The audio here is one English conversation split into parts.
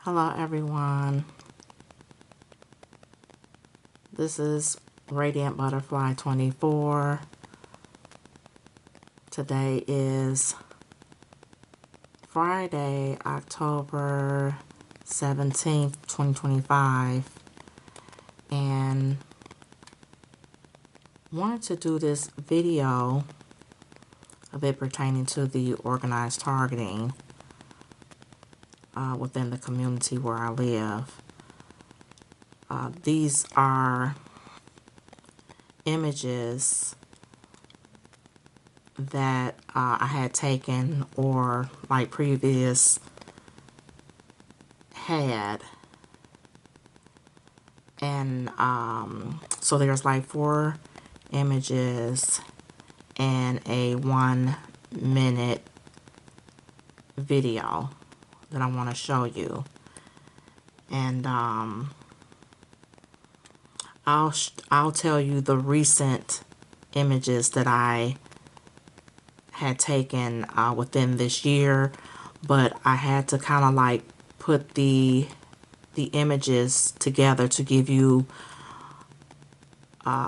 Hello everyone, this is Radiant Butterfly 24. Today is Friday, October 17th, 2025, and wanted to do this video of it pertaining to the organized targeting within the community where I live. These are images that I had taken or like previous had, and so there's like 4 images and a 1-minute video that I want to show you, and I'll tell you the recent images that I had taken within this year, but I had to kind of like put the images together to give you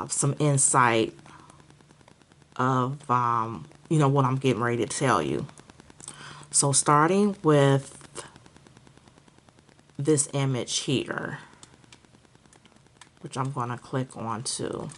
some insight of what I'm getting ready to tell you. So starting with this image here, which I'm going to click onto.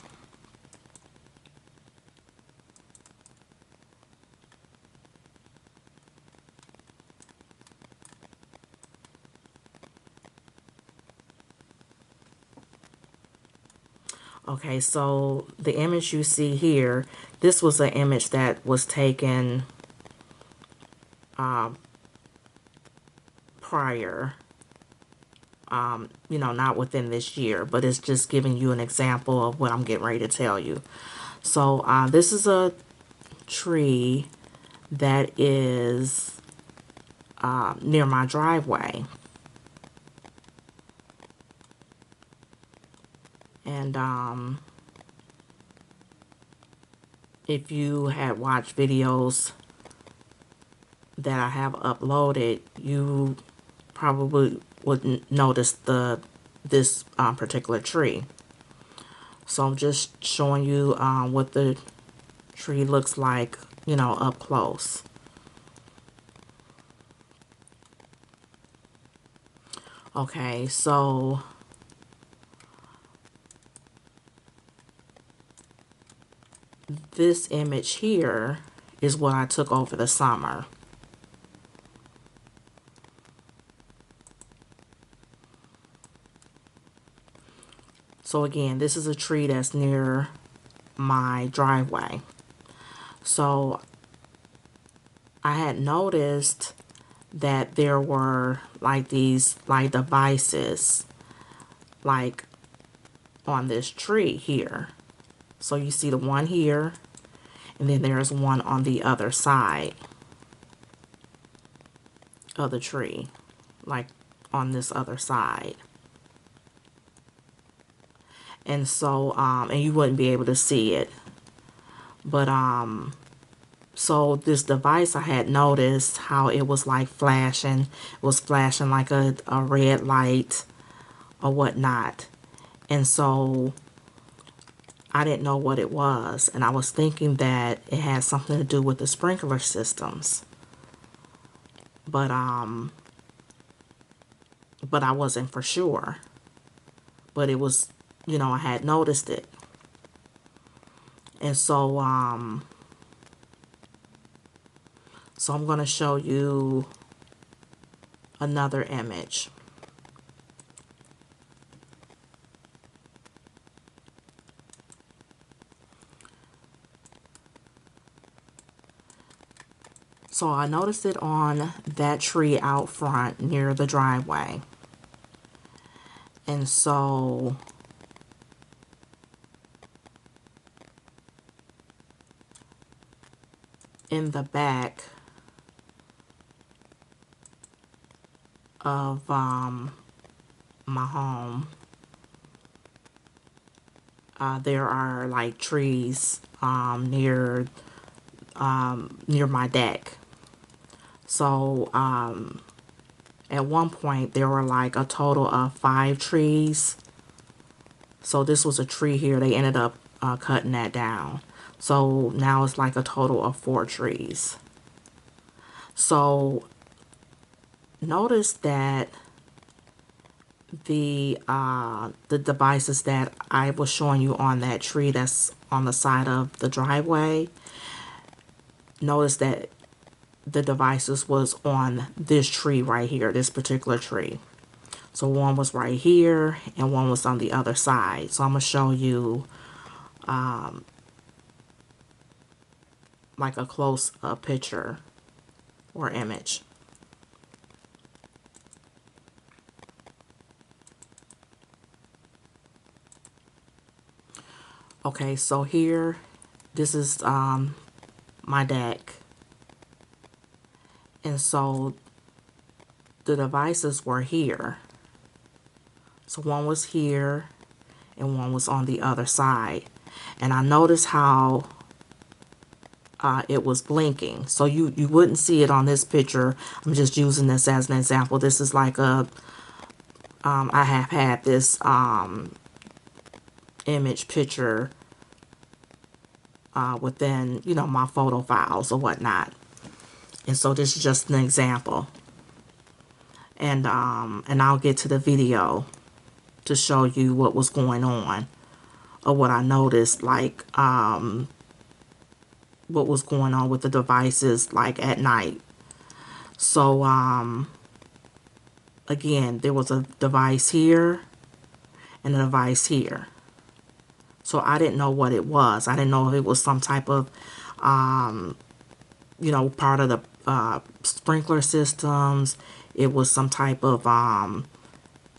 Okay, so the image you see here, this was an image that was taken prior, not within this year, but it's just giving you an example of what I'm getting ready to tell you. So this is a tree that is near my driveway. And if you had watched videos that I have uploaded, you probably wouldn't notice this particular tree. So I'm just showing you what the tree looks like, up close. Okay, so this image here is what I took over the summer. So again, this is a tree that's near my driveway. So I had noticed that there were like these like devices like on this tree here. So you see the one here, and then there's one on the other side of the tree, like on this other side. And so and you wouldn't be able to see it, but so this device, I had noticed how it was like flashing. It was flashing like a red light or whatnot. And so I didn't know what it was, and I was thinking that it had something to do with the sprinkler systems, but I wasn't for sure. But it was, I had noticed it. And so so I'm going to show you another image. So I noticed it on that tree out front near the driveway. And so in the back of my home, there are like trees near my deck. So At one point, there were like a total of 5 trees. So this was a tree here. They ended up cutting that down. So now it's like a total of 4 trees. So notice that the devices that I was showing you on that tree that's on the side of the driveway, notice that the devices was on this tree right here, this particular tree. So one was right here and one was on the other side. So I'm going to show you like a close up picture or image. Okay, so here, this is my deck. And so the devices were here. So one was here and one was on the other side. And I noticed how it was blinking. So you wouldn't see it on this picture. I'm just using this as an example. This is like a, I have had this image picture within, you know, my photo files or whatnot. And so this is just an example. And I'll get to the video to show you what was going on or what I noticed, like what was going on with the devices like at night. So again, there was a device here and a device here. So I didn't know what it was. I didn't know if it was some type of you know, part of the sprinkler systems. It was some type of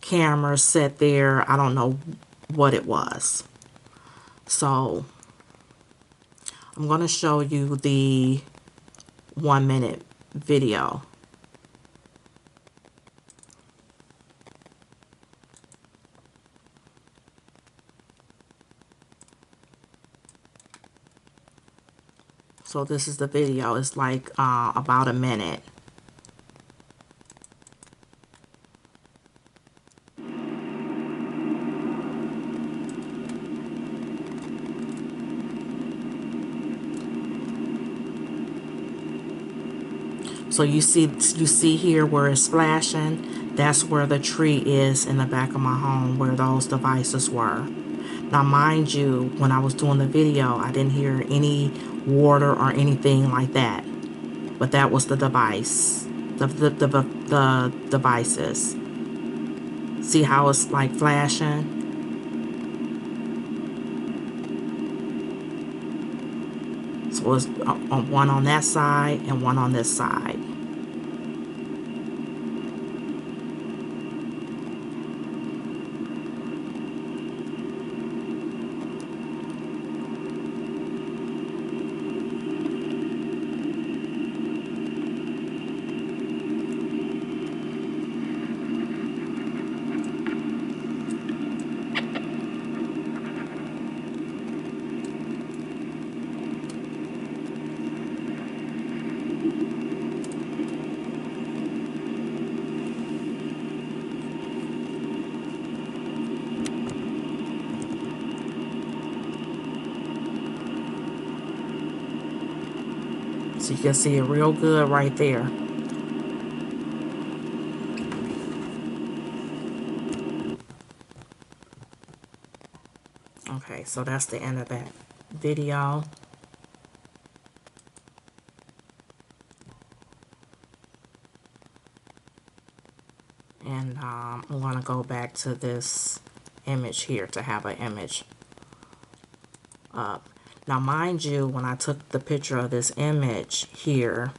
camera set there. I don't know what it was. So I'm going to show you the 1-minute video. So this is the video. It's like about a minute. So you see here where it's flashing. That's where the tree is in the back of my home where those devices were. Now mind you, when I was doing the video, I didn't hear any water or anything like that. But that was the device. The devices. See how it's like flashing? So it's one on that side and one on this side. So you can see it real good right there. Okay, so that's the end of that video. And I'm going to go back to this image here to have an image up. Now mind you, when I took the picture of this image here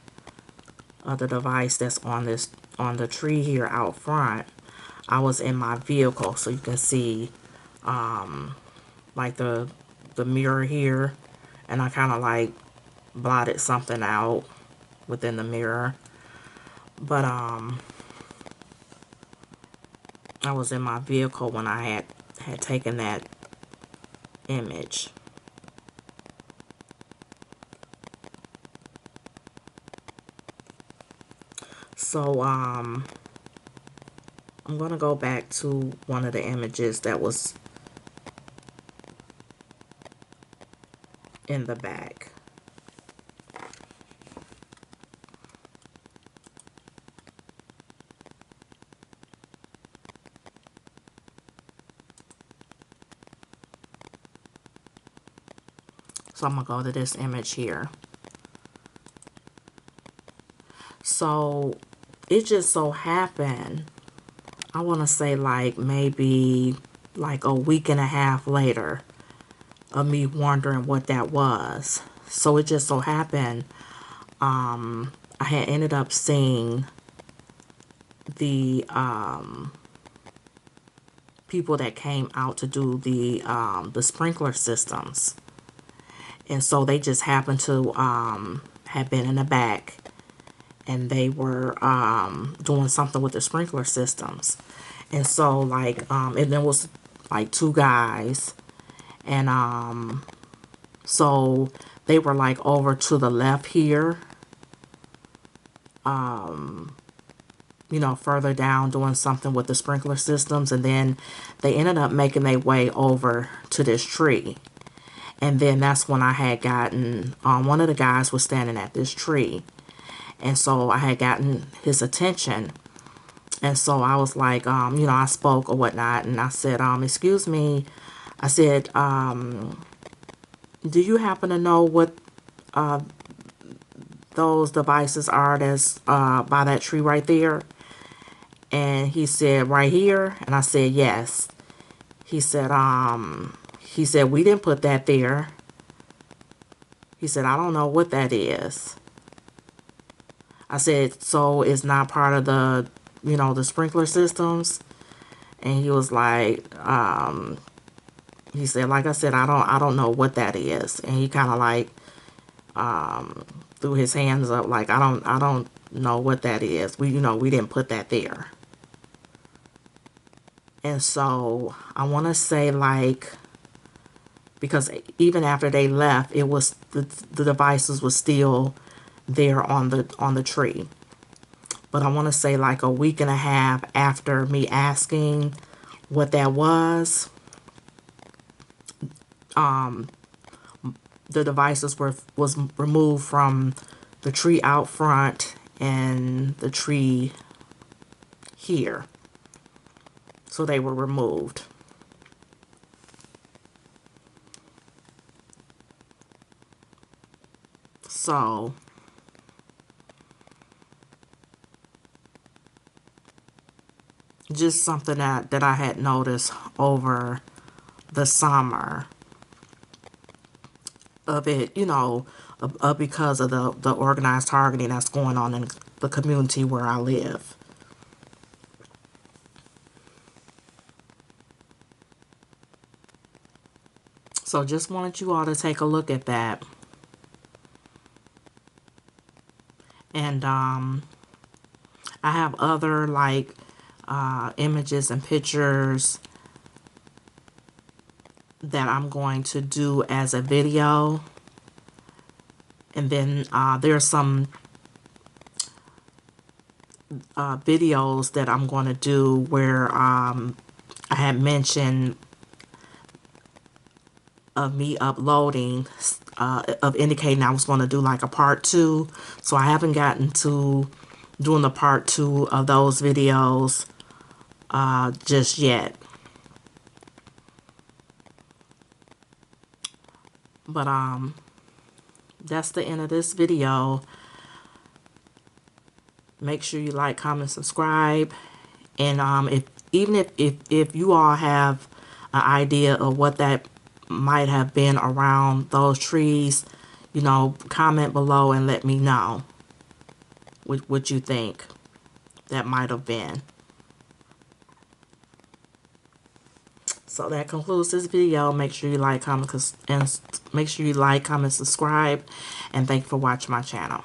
of the device that's on the tree here out front, I was in my vehicle, so you can see like the mirror here, and I kind of like blotted something out within the mirror. But I was in my vehicle when I had taken that image. So I'm going to go back to one of the images that was in the back. So I'm going to go to this image here. So it just so happened, I want to say like maybe like a week and a half later of me wondering what that was. So it just so happened, I had ended up seeing the people that came out to do the sprinkler systems. And so they just happened to have been in the back, and they were doing something with the sprinkler systems. And so like and there was like two guys, and so they were like over to the left here, you know, further down doing something with the sprinkler systems, and then they ended up making their way over to this tree. And then that's when I had gotten, one of the guys was standing at this tree. And so I had gotten his attention. And so I was like, you know, I spoke or whatnot. And I said, excuse me. I said, do you happen to know what those devices are that's by that tree right there? And he said, right here. And I said, yes. He said, we didn't put that there. He said, I don't know what that is. I said, so it's not part of the, you know, the sprinkler systems? And he was like, he said, like I said, I don't know what that is. And he kind of like, threw his hands up like, I don't know what that is. You know, we didn't put that there. And so I want to say like, because even after they left, it was the devices were still there on the tree. But I want to say like a week and a half after me asking what that was, the devices was removed from the tree out front and the tree here. So they were removed. So just something that I had noticed over the summer of it, you know, because of the organized targeting that's going on in the community where I live. So just wanted you all to take a look at that. And I have other like images and pictures that I'm going to do as a video. And then there's some videos that I'm going to do where I had mentioned of me uploading, of indicating I was going to do like a part 2. So I haven't gotten to doing the part 2 of those videos just yet. But that's the end of this video. Make sure you like, comment, subscribe. And if you all have an idea of what that might have been around those trees, you know, comment below and let me know what you think that might have been. So that concludes this video. Make sure you like, comment, and subscribe. And thank you for watching my channel.